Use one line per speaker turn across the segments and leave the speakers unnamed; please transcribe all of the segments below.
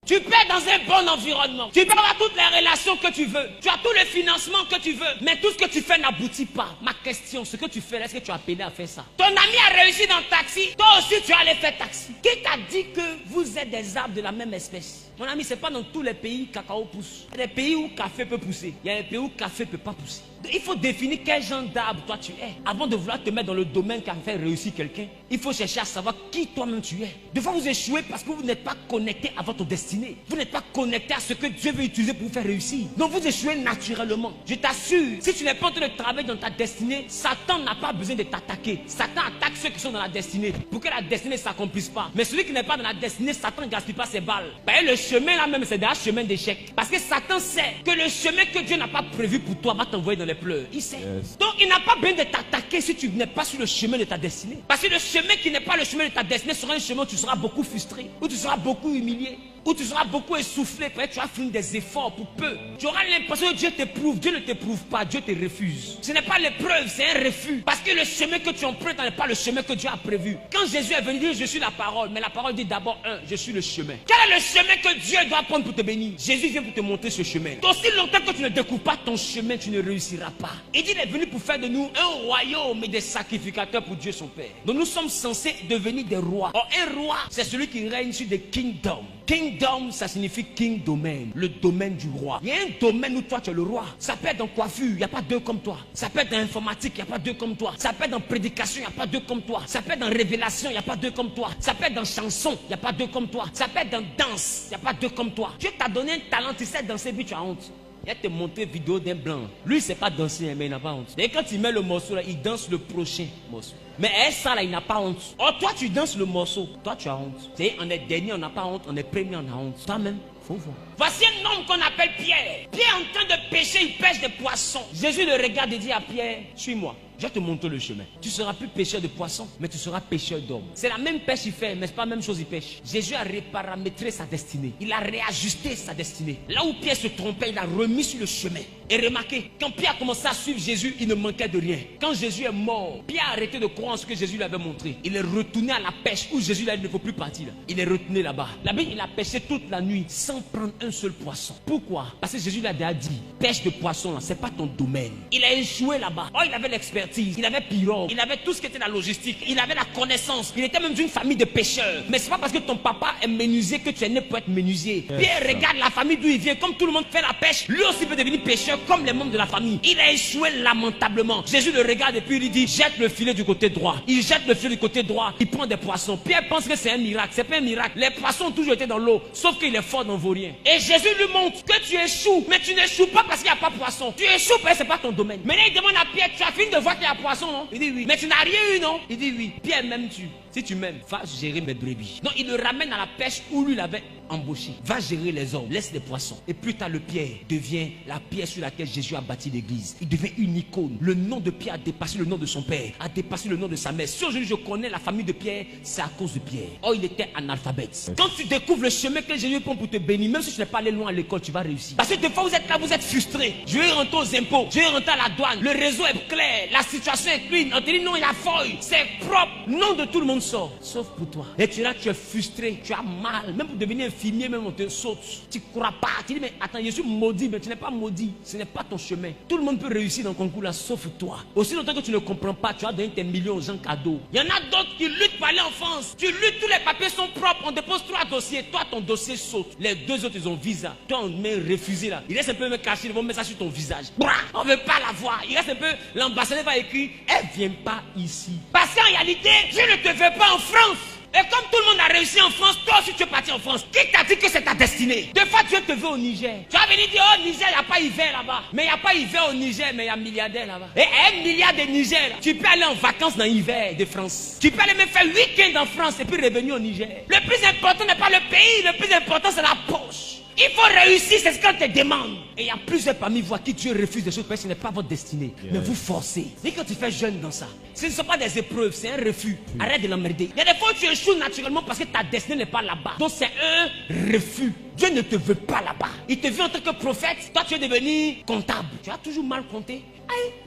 Tu peux dans un bon environnement. Tu peux avoir toutes les relations que tu veux. Tu as tout le financement que tu veux. Mais tout ce que tu fais n'aboutit pas. Ma question, ce que tu fais, est-ce que tu as peiné à faire ça? Ton ami a réussi dans le taxi. Toi aussi, tu allais faire taxi. Qui t'a dit que vous êtes des arbres de la même espèce? Mon ami, c'est pas dans tous les pays que cacao pousse. Il y a des pays où café peut pousser. Il y a des pays où café ne peut pas pousser. Il faut définir quel genre d'arbre toi tu es. Avant de vouloir te mettre dans le domaine qui a fait réussir quelqu'un, il faut chercher à savoir qui toi-même tu es. Des fois vous échouez parce que vous n'êtes pas connecté à votre destinée. Vous n'êtes pas connecté à ce que Dieu veut utiliser pour vous faire réussir. Donc vous échouez naturellement. Je t'assure, si tu n'es pas en train de travailler dans ta destinée, Satan n'a pas besoin de t'attaquer. Satan attaque ceux qui sont dans la destinée pour que la destinée ne s'accomplisse pas. Mais celui qui n'est pas dans la destinée, Satan ne gaspille pas ses balles. Le chemin là même, c'est un chemin d'échec. Parce que Satan sait que le chemin que Dieu n'a pas prévu pour toi va t'envoyer dans les pleurs. Il sait. Yes. Donc il n'a pas besoin de t'attaquer si tu n'es pas sur le chemin de ta destinée. Parce que le chemin qui n'est pas le chemin de ta destinée sera un chemin où tu seras beaucoup frustré, où tu seras beaucoup humilié, où tu seras beaucoup essoufflé. Peut-être tu vas faire des efforts pour peu. Tu auras l'impression que Dieu t'éprouve. Dieu ne t'éprouve pas, Dieu te refuse. Ce n'est pas l'épreuve, c'est un refus. Parce que le chemin que tu empruntes n'est pas le chemin que Dieu a prévu. Quand Jésus est venu dire je suis la parole, mais la parole dit d'abord je suis le chemin. Quel est le chemin que Dieu doit prendre pour te bénir? Jésus vient pour te montrer ce chemin. Aussi longtemps que tu ne découvres pas ton chemin, tu ne réussiras pas. Il dit il est venu pour faire de nous un royaume et des sacrificateurs pour Dieu son Père. Donc nous sommes censés devenir des rois. Or un roi, c'est celui qui règne sur des kingdoms. Kingdom, ça signifie king domaine, le domaine du roi. Il y a un domaine où toi tu es le roi. Ça peut être dans coiffure, il n'y a pas deux comme toi. Ça peut être dans informatique, il n'y a pas deux comme toi. Ça peut être dans prédication, il n'y a pas deux comme toi. Ça peut être dans révélation, il n'y a pas deux comme toi. Ça peut être dans chanson, il n'y a pas deux comme toi. Ça peut être dans danse, il n'y a pas deux comme toi. Dieu t'a donné un talent, tu sais danser, puis tu as honte. Il va te montrer vidéo d'un blanc. Lui, il ne sait pas danser, mais il n'a pas honte. Et quand il met le morceau là, il danse le prochain morceau. Mais ça là, il n'a pas honte. Oh, toi, tu danses le morceau. Toi, tu as honte. Tu sais, on est dernier, on n'a pas honte. On est premier, on a honte. Toi-même, faut voir. Voici un homme qu'on appelle Pierre. Pierre est en train de pêcher, il pêche des poissons. Jésus le regarde et dit à Pierre, suis-moi. Je vais te montrer le chemin. Tu ne seras plus pêcheur de poissons, mais tu seras pêcheur d'hommes. C'est la même pêche qu'il fait, mais ce n'est pas la même chose qu'il pêche. Jésus a reparamétré sa destinée. Il a réajusté sa destinée. Là où Pierre se trompait, il a remis sur le chemin. Et remarquez, quand Pierre a commencé à suivre Jésus, il ne manquait de rien. Quand Jésus est mort, Pierre a arrêté de croire en ce que Jésus lui avait montré. Il est retourné à la pêche où Jésus lui a dit, il ne faut plus partir. Il est retourné là-bas. Là-bas, il a pêché toute la nuit sans prendre un seul poisson. Pourquoi? Parce que Jésus lui a déjà dit, pêche de poissons, ce n'est pas ton domaine. Il a échoué là-bas. Oh, il avait l'expertise, il avait pirogue, il avait tout ce qui était la logistique, il avait la connaissance. Il était même d'une famille de pêcheurs. Mais ce n'est pas parce que ton papa est menuisier que tu es né pour être menuisier. Pierre regarde la famille d'où il vient. Comme tout le monde fait la pêche, lui aussi peut devenir pêcheur comme les membres de la famille. Il a échoué lamentablement. Jésus le regarde et puis il lui dit, jette le filet du côté droit. Il jette le filet du côté droit, il prend des poissons. Pierre pense que c'est un miracle. C'est pas un miracle. Les poissons ont toujours été dans l'eau, sauf qu'il est fort dans vaurien. Et Jésus lui montre que tu échoues, mais tu n'échoues pas parce qu'il n'y a pas de poisson. Tu échoues parce que ce n'est pas ton domaine. Maintenant il demande à Pierre, tu as fini de voir qu'il y a poisson, non? Il dit oui. Mais tu n'as rien eu, non? Il dit oui. Pierre, m'aimes-tu? Si tu m'aimes, va gérer mes brebis. Donc il le ramène à la pêche où lui l'avait embauché. Va gérer les hommes, laisse les poissons. Et plus tard, le Pierre devient la pierre sur laquelle Jésus a bâti l'église. Il devient une icône. Le nom de Pierre a dépassé le nom de son père, a dépassé le nom de sa mère. Si aujourd'hui je connais la famille de Pierre, c'est à cause de Pierre. Oh, il était analphabète. Quand tu découvres le chemin que Jésus prend pour te bénir, même si tu n'es pas allé loin à l'école, tu vas réussir. Parce que des fois vous êtes là, vous êtes frustré. Je vais rentrer aux impôts, je vais rentrer à la douane. Le réseau est clair, la situation est clean. On te dit non, il a feuille, c'est propre. Nom de tout le monde sort, sauf pour toi. Et tu es là, tu es frustré, tu as mal. Même pour devenir infirmier, même on te saute. Tu ne crois pas. Tu dis mais attends, je suis maudit, mais tu n'es pas maudit. Ce n'est pas ton chemin. Tout le monde peut réussir dans le concours là, sauf toi. Aussi longtemps que tu ne comprends pas, tu vas donner tes millions aux gens cadeaux. Il y en a d'autres qui luttent pour aller en France. Tu luttes, tous les papiers sont propres. On dépose 3 dossiers. Toi, ton dossier saute. Les 2 autres, ils ont visa. Toi, on met refusé là. Il reste un peu me cacher. Ils vont mettre ça sur ton visage. On ne veut pas la voir. Il reste un peu. L'ambassadeur va écrire, elle ne vient pas ici. Parce qu'en réalité, je ne te veux pas en France. Et comme tout le monde a réussi en France, toi aussi tu es parti en France. Qui t'a dit que c'est ta destinée? Des fois Dieu te veut au Niger. Tu vas venir dire, oh Niger, il n'y a pas hiver là-bas. Mais il n'y a pas hiver au Niger, mais il y a milliardaires là-bas. Et 1 milliard de Niger, là, tu peux aller en vacances dans l'hiver de France. Tu peux aller même faire week-end en France et puis revenir au Niger. Le plus important n'est pas le pays, le plus important c'est la poche. Il faut réussir, c'est ce qu'on te demande. Et il y a plusieurs parmi vous à qui Dieu refuse des choses parce que ce n'est pas votre destinée. Mais vous forcez. Et quand tu fais jeune dans ça, ce ne sont pas des épreuves, c'est un refus. Arrête de l'emmerder. Il y a des fois où tu échoues naturellement parce que ta destinée n'est pas là-bas. Donc c'est un refus. Dieu ne te veut pas là-bas. Il te veut en tant que prophète. Toi tu es devenu comptable. Tu as toujours mal compté.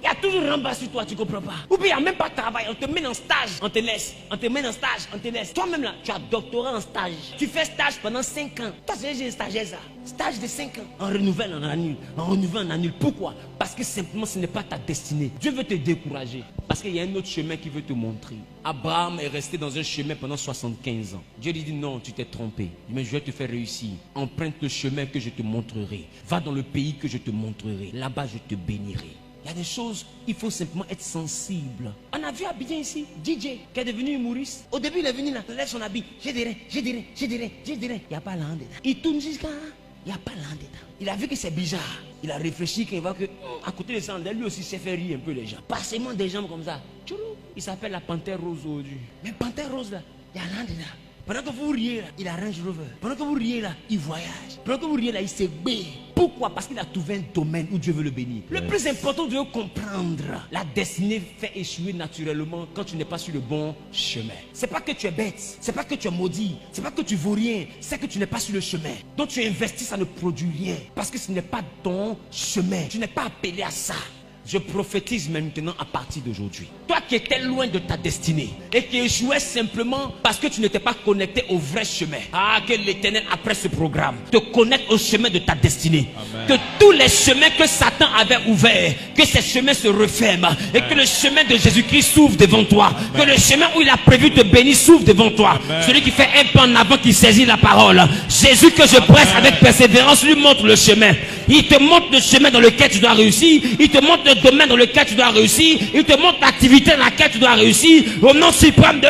Il y a toujours un bas sur toi, tu ne comprends pas. Ou bien il n'y a même pas de travail, on te met en stage, on te laisse. On te met en stage, on te laisse. Toi-même là, tu as doctorat en stage. Tu fais stage pendant 5 ans. Toi, j'ai un stagiaire ça. Stage de 5 ans. On renouvelle, on annule. On renouvelle, on annule. Pourquoi? Parce que simplement ce n'est pas ta destinée. Dieu veut te décourager. Parce qu'il y a un autre chemin qui veut te montrer. Abraham est resté dans un chemin pendant 75 ans. Dieu lui dit non, tu t'es trompé. Mais je vais te faire réussir. Emprunte le chemin que je te montrerai. Va dans le pays que je te montrerai. Là-bas, je te bénirai. Il y a des choses, il faut simplement être sensible. On a vu Abidjan ici, DJ, qui est devenu humoriste. Au début, il est venu là, il lève son habit. J'ai des reins. Il n'y a pas l'an dedans. Il tourne jusqu'à là, il n'y a pas l'an dedans. Il a vu que c'est bizarre. Il a réfléchi qu'il voit que, à côté de ça, lui aussi s'est fait rire un peu les gens. Passement des jambes comme ça. Il s'appelle la panthère rose aujourd'hui. Mais panthère rose là, il y a l'an dedans. Pendant que vous riez là, il a Range Rover. Pendant que vous riez là, il voyage. Pendant que vous riez là, il se bé. Pourquoi? Parce qu'il a trouvé un domaine où Dieu veut le bénir. Le plus important de comprendre, la destinée fait échouer naturellement quand tu n'es pas sur le bon chemin. C'est pas que tu es bête, c'est pas que tu es maudit, c'est pas que tu vaux rien, c'est que tu n'es pas sur le chemin. Donc tu investis, ça ne produit rien. Parce que ce n'est pas ton chemin. Tu n'es pas appelé à ça. Je prophétise maintenant à partir d'aujourd'hui. Toi qui étais loin de ta destinée et qui échouais simplement parce que tu n'étais pas connecté au vrai chemin. Ah, que l'Éternel, après ce programme, te connecte au chemin de ta destinée. Amen. Que tous les chemins que Satan avait ouverts, que ces chemins se referment. Amen. Et que le chemin de Jésus-Christ s'ouvre devant toi. Amen. Que le chemin où il a prévu te bénir s'ouvre devant toi. Amen. Celui qui fait un pas en avant, qui saisit la parole. Jésus que je presse avec persévérance lui montre le chemin. Il te montre le chemin dans lequel tu dois réussir. Il te montre le domaine dans lequel tu dois réussir. Il te montre l'activité dans laquelle tu dois réussir. Au nom suprême de